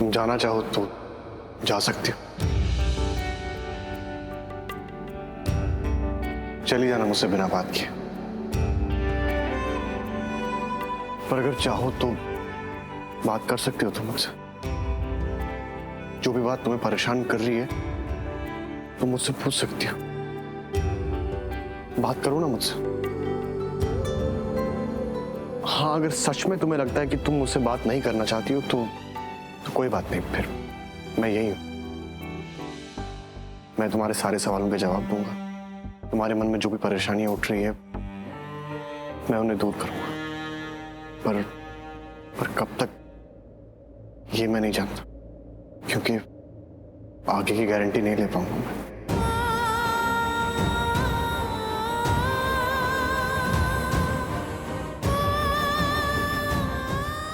तुम जाना चाहो तो जा सकती हो, चली जाना मुझसे बिना बात किए। पर अगर चाहो तो बात कर सकती हो तुम मुझसे। जो भी बात तुम्हें परेशान कर रही है तुम मुझसे पूछ सकती हो। बात करो ना मुझसे। हाँ, अगर सच में तुम्हें लगता है कि तुम मुझसे बात नहीं करना चाहती हो तो कोई बात नहीं, फिर मैं यही हूं। मैं तुम्हारे सारे सवालों के जवाब दूंगा। तुम्हारे मन में जो भी परेशानियां उठ रही है मैं उन्हें दूर करूंगा। पर कब तक ये मैं नहीं जानता, क्योंकि आगे की गारंटी नहीं ले पाऊंगा मैं।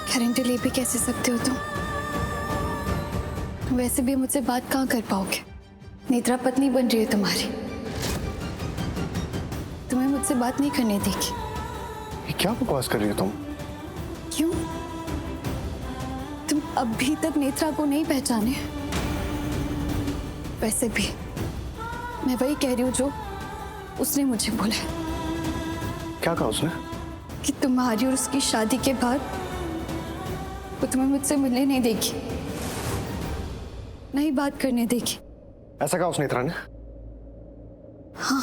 गारंटी ले भी कैसे सकते हो तुम? वैसे भी मुझसे बात कहाँ कर पाओगे? नेत्रा पत्नी बन रही है तुम्हारी, तुम्हें मुझसे बात नहीं करने देगी। ये क्या बकवास कर रही हो तुम? क्यों? तुम अभी तक नेत्रा को नहीं पहचाने? वैसे भी मैं वही कह रही हूँ जो उसने मुझे बोला है। क्या कहा उसने? कि तुम्हारी और उसकी शादी के बाद वो तुम्हें मुझसे मिलने नहीं देगी, नहीं बात करने देगी। ऐसा कहा उसने नेत्रा ने? हाँ।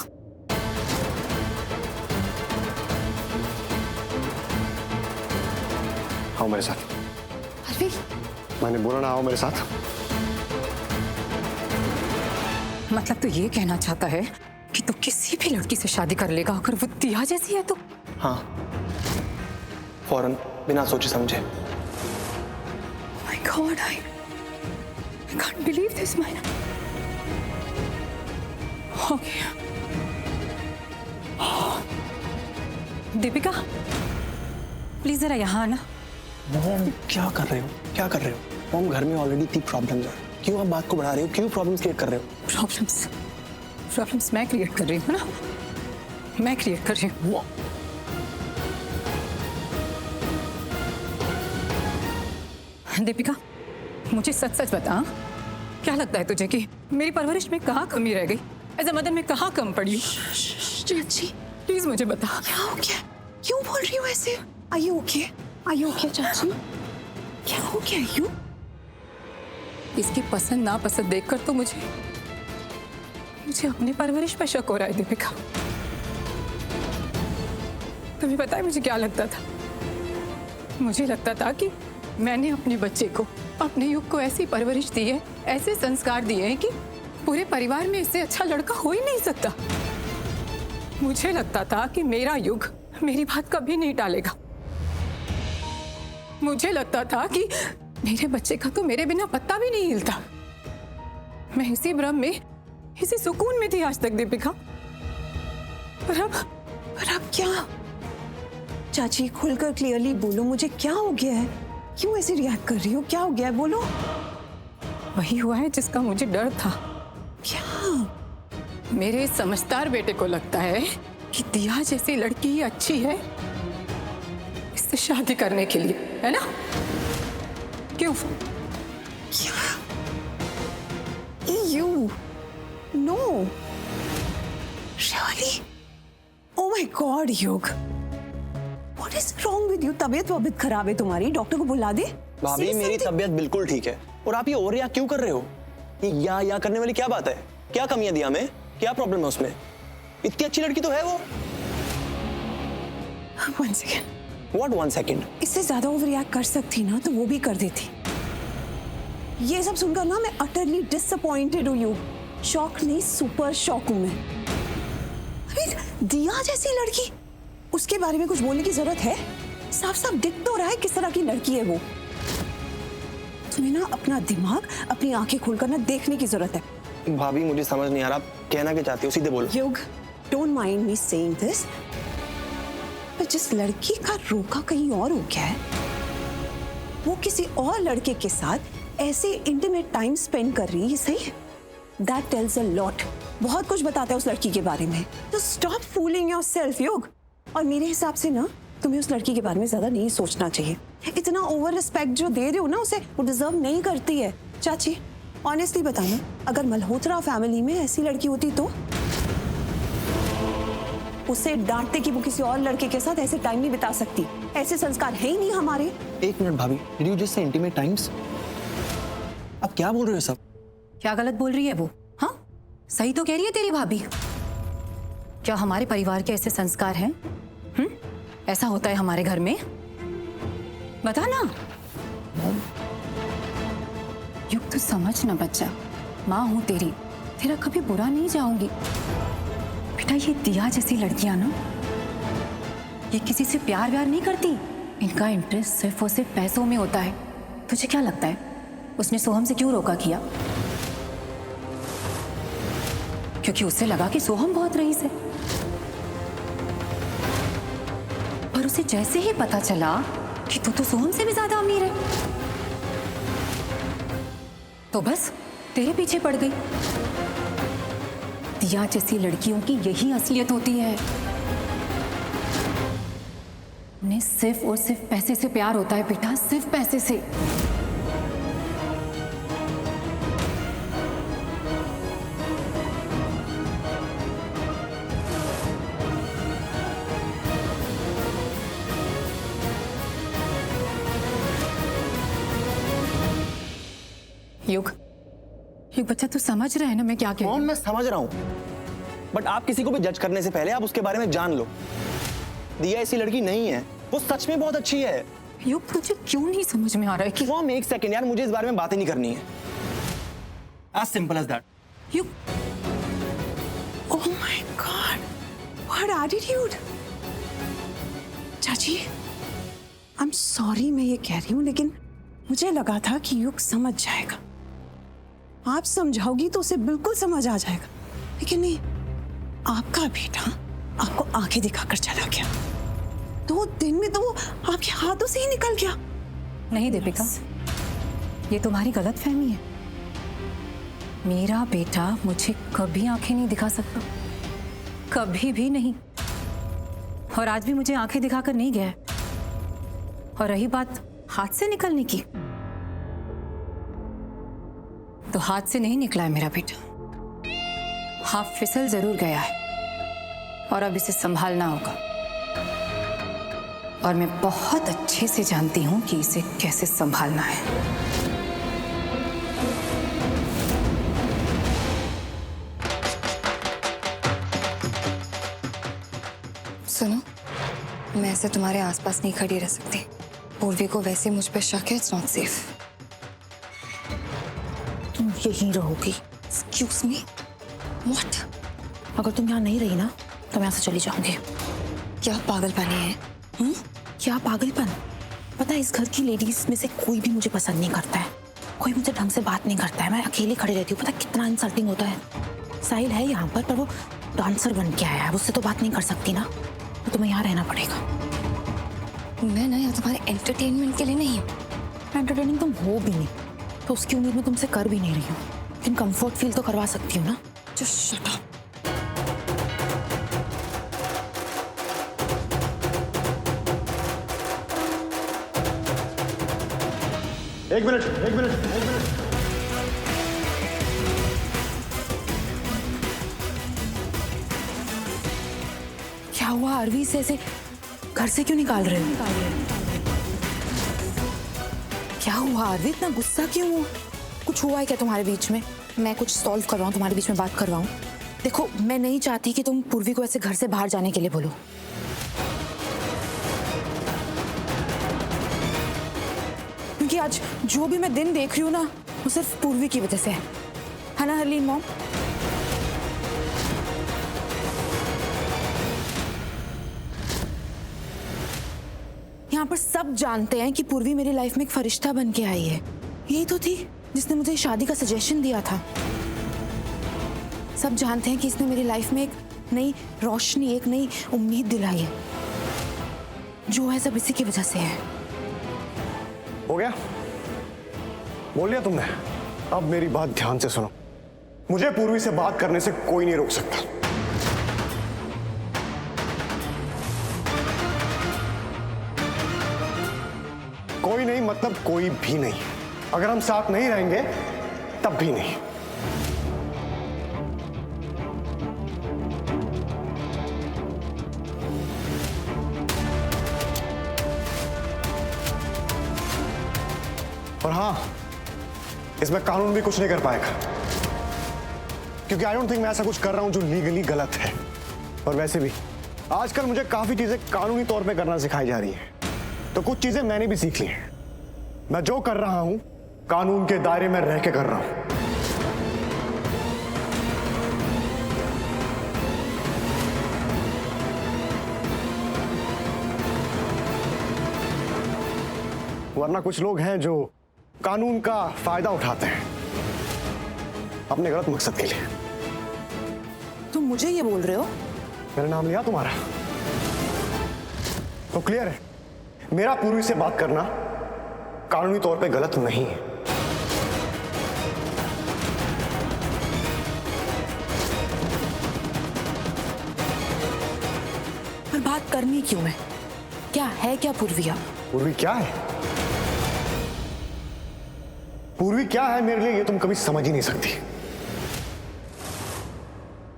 आओ मेरे साथ। अरे मैंने बोला ना, आओ मेरे साथ। मतलब तो ये कहना चाहता है कि तू किसी भी लड़की से शादी कर लेगा अगर वो दिया जैसी है तो? हाँ, फौरन बिना सोचे समझे। My God, I can't believe this, man. Okay. Deepika, please जरा यहाँ आना। मॉम, क्या कर रहे हो? क्या कर रहे हो? मॉम, घर में ऑलरेडी इतनी प्रॉब्लम्स है, क्यों आप बात को बढ़ा रहे हो? क्यों प्रॉब्लम्स क्रिएट कर रहे हो? प्रॉब्लम्स मैं क्रिएट कर रही हूँ ना? मैं क्रिएट कर रही हूँ। दीपिका, मुझे सच सच बता, क्या लगता है तुझे कि मेरी परवरिश में कहाँ कमी रह गई? एज अ मदर में कहाँ कम पड़ी? चाची, प्लीज मुझे बता। क्या हो गया? क्यों बोल रही हो ऐसे? Are you okay? Are you okay, चाची? क्या हो गया यू? इसकी पसंद ना पसंद देखकर तो मुझे अपनी परवरिश पे शक हो रहा है दीपिका। तुम्हें पता है मुझे क्या लगता था? मुझे लगता था कि मैंने अपने बच्चे को, अपने युग को ऐसी परवरिश दी है, ऐसे संस्कार दिए हैं कि पूरे परिवार में इससे अच्छा लड़का हो ही नहीं सकता। मुझे लगता था कि मेरा युग मेरी बात कभी नहीं टालेगा। मुझे लगता था कि मेरे बच्चे का तो मेरे बिना पत्ता भी नहीं हिलता। मैं इसी भ्रम में, इसी सुकून में थी आज तक दीपिका। पर अब क्या? चाची, खुलकर क्लियरली बोलो, मुझे क्या हो गया है? क्यों ऐसे रिएक्ट कर रही हो? क्या हो गया है? बोलो। वही हुआ है जिसका मुझे डर था। क्या? मेरे समझदार बेटे को लगता है कि दिया जैसी लड़की ही अच्छी है इससे शादी करने के लिए, है ना? क्यों? क्या? You? No. Really? Oh my God, युग। What is wrong with you? तबीयत खराब है तुम्हारी? डॉक्टर को बुला दे। भाभी, मेरी तबीयत बिल्कुल ठीक है और आप ये ओवर रिएक्ट क्यों कर रहे हो? ये या करने वाली क्या बात है? क्या कमियां दिया हमें? क्या प्रॉब्लम है उसमें? इतनी अच्छी लड़की तो है वो। One second. What one second? इससे ज्यादा ओवर रिएक्ट कर सकती ना तो वो भी कर देती। ये सब सुनकर ना मैं utterly disappointed हूँ युग। शॉक नहीं, सुपर शॉक हूँ मैं। अरे दिया जैसी लड़की, उसके बारे में कुछ बोलने की जरूरत है? साफ साफ दिख तो रहा है किस तरह की लड़की है वो। तुम्हें ना अपना दिमाग, अपनी आंखें खोलकर ना देखने की जरूरत है। भाभी, मुझे समझ नहीं आ रहा आप कहना क्या चाहती हो, सीधे बोलो। युग, don't mind me saying this, पर जिस लड़की का रोका कहीं और हो गया है, वो किसी और लड़के के साथ ऐसे इंटीमेट टाइम स्पेंड कर रही है, सही है? That tells a lot. बहुत कुछ बताता है उस लड़की के बारे में। तो स्टॉप फूलिंग योरसेल्फ युग। और मेरे हिसाब से ना तुम्हें उस लड़की के बारे में ज्यादा नहीं सोचना चाहिए। इतना ओवर रिस्पेक्ट जो दे रहे हो ना उसे, वो डिजर्व नहीं करती है। चाची ऑनेस्टली बताना, अगर मल्होत्रा फैमिली में ऐसी लड़की होती तो उसे डांटते कि वो किसी और लड़के के साथ ऐसे टाइम नहीं बिता सकती। ऐसे संस्कार है ही नहीं हमारे। एक मिनट भाभी, did you just say intimate times? आप क्या बोल रहे हो सब? क्या गलत बोल रही है वो? हाँ, सही तो कह रही है तेरी भाभी। क्या हमारे परिवार के ऐसे संस्कार हैं? ऐसा होता है हमारे घर में? बता ना। युग तो समझ ना बच्चा, माँ हूं तेरी, तेरा कभी बुरा नहीं चाहूंगी। बेटा ये दिया जैसी लड़कियां ना, ये किसी से प्यार व्यार नहीं करती। इनका इंटरेस्ट सिर्फ और सिर्फ पैसों में होता है। तुझे क्या लगता है उसने सोहम से क्यों रोका किया? क्योंकि उससे लगा कि सोहम बहुत रईस है। पर उसे जैसे ही पता चला कि तू तो सोहम से भी ज्यादा अमीर है, तो बस तेरे पीछे पड़ गई। दिया जैसी लड़कियों की यही असलियत होती है। उन्हें सिर्फ और सिर्फ पैसे से प्यार होता है बेटा, सिर्फ पैसे से। युग, युग बच्चा तू समझ रहा है ना मैं क्या कह रही मॉम हूँ? मैं समझ रहा हूँ, बट आप किसी को भी जज करने से पहले आप उसके बारे में जान लो। दिया ऐसी लड़की नहीं है, वो सच में बहुत अच्छी है। युग तुझे क्यों नहीं समझ में आ रहा है कि मॉम एक सेकंड यार, मुझे इस बारे में बातें नहीं करनी है। As simple as that. युग Oh my God, what attitude! चाची, I'm sorry मैं ये कह रही हूँ, लेकिन मुझे लगा था कि युग समझ जाएगा। आप समझाओगी तो उसे बिल्कुल समझ आ जाएगा, लेकिन नहीं, आपका बेटा आपको आंखें दिखाकर चला गया। 2 दिन में तो वो आपके हाथों से ही निकल गया। नहीं दीपिका, ये तुम्हारी गलत फहमी है। मेरा बेटा मुझे कभी आंखें नहीं दिखा सकता, कभी भी नहीं। और आज भी मुझे आंखें दिखाकर नहीं गया है। और रही बात हाथ से निकलने की, तो हाथ से नहीं निकला है मेरा बेटा, हाथ फिसल जरूर गया है। और अब इसे संभालना होगा, और मैं बहुत अच्छे से जानती हूं कि इसे कैसे संभालना है। सुनो, मैं ऐसे तुम्हारे आसपास नहीं खड़ी रह सकती। पूर्वी को वैसे मुझ पे शक है, इट्स नॉट सेफ। तुम यहीं रहोगी? Excuse me, what? अगर तुम यहाँ नहीं रही ना तो मैं यहाँ से चली जाऊंगी। क्या पागलपनी है? क्या पागलपन? पता है, इस घर की लेडीज में से कोई भी मुझे पसंद नहीं करता है, कोई मुझे ढंग से बात नहीं करता है। मैं अकेले खड़ी रहती हूँ, पता कितना इंसल्टिंग होता है। साहिल है यहाँ पर वो डांसर बन के आया है, उससे तो बात नहीं कर सकती ना, तो तुम्हें यहाँ रहना पड़ेगा। मैं ना यहाँ तुम्हारे एंटरटेनमेंट के लिए नहीं हूँ। एंटरटेनिंग तुम हो भी नहीं, तो उसकी उम्मीद में तुमसे कर भी नहीं रही हूँ, लेकिन कंफर्ट फील तो करवा सकती हूँ ना। Just shut up. एक मिनट। क्या हुआ आरवी, से ऐसे घर से क्यों निकाल रहे हो? क्या हुआ आरवी, इतना गुस्सा क्यों हो? कुछ हुआ है क्या तुम्हारे बीच में? मैं कुछ सॉल्व करवाऊं, तुम्हारे बीच में बात करवाऊं? देखो, मैं नहीं चाहती कि तुम पूर्वी को ऐसे घर से बाहर जाने के लिए बोलो। क्योंकि आज जो भी मैं दिन देख रही हूँ ना, वो सिर्फ पूर्वी की वजह से है ना हरलीन मॉम? यहाँ पर सब जानते हैं कि पूर्वी मेरी लाइफ में एक फरिश्ता बन के आई है। यही तो थी जिसने मुझे शादी का सजेशन दिया था। सब जानते हैं कि इसने मेरी लाइफ में एक नई रोशनी, एक नई उम्मीद दिलाई है। जो है सब इसी की वजह से है। हो गया? बोल लिया तुमने? अब मेरी बात ध्यान से सुनो। मुझे पूर्वी से बात करने से कोई नहीं रोक सकता। कोई नहीं मतलब कोई भी नहीं। अगर हम साथ नहीं रहेंगे तब भी नहीं। और हाँ, इसमें कानून भी कुछ नहीं कर पाएगा, क्योंकि आई डोंट थिंक मैं ऐसा कुछ कर रहा हूं जो लीगली गलत है। और वैसे भी आजकल मुझे काफी चीजें कानूनी तौर पे करना सिखाई जा रही हैं, तो कुछ चीजें मैंने भी सीख ली हैं। मैं जो कर रहा हूं कानून के दायरे में रह के कर रहा हूं। वरना कुछ लोग हैं जो कानून का फायदा उठाते हैं अपने गलत मकसद के लिए। तुम मुझे ये बोल रहे हो? मेरा नाम लिया तुम्हारा तो क्लियर है, मेरा पूर्वी से बात करना कानूनी तौर पे गलत नहीं है। पर बात करनी क्यों है? क्या है क्या पूर्विया? पूर्वी क्या है? पूर्वी क्या है मेरे लिए ये तुम कभी समझ ही नहीं सकती,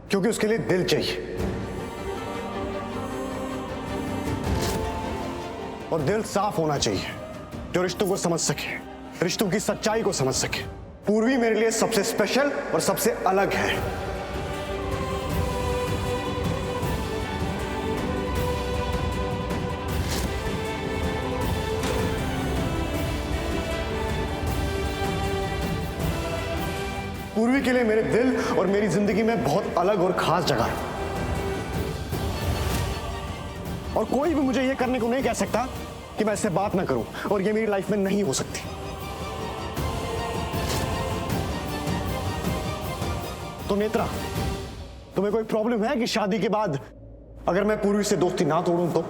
क्योंकि उसके लिए दिल चाहिए, और दिल साफ होना चाहिए जो रिश्तों को समझ सके, रिश्तों की सच्चाई को समझ सके। पूर्वी मेरे लिए सबसे स्पेशल और सबसे अलग है। पूर्वी के लिए मेरे दिल और मेरी जिंदगी में बहुत अलग और खास जगह है, और कोई भी मुझे यह करने को नहीं कह सकता कि मैं इससे बात ना करूं, और ये मेरी लाइफ में नहीं हो सकती। तो नेत्रा, तुम्हें कोई प्रॉब्लम है कि शादी के बाद अगर मैं पूर्वी से दोस्ती ना तोड़ूं तो?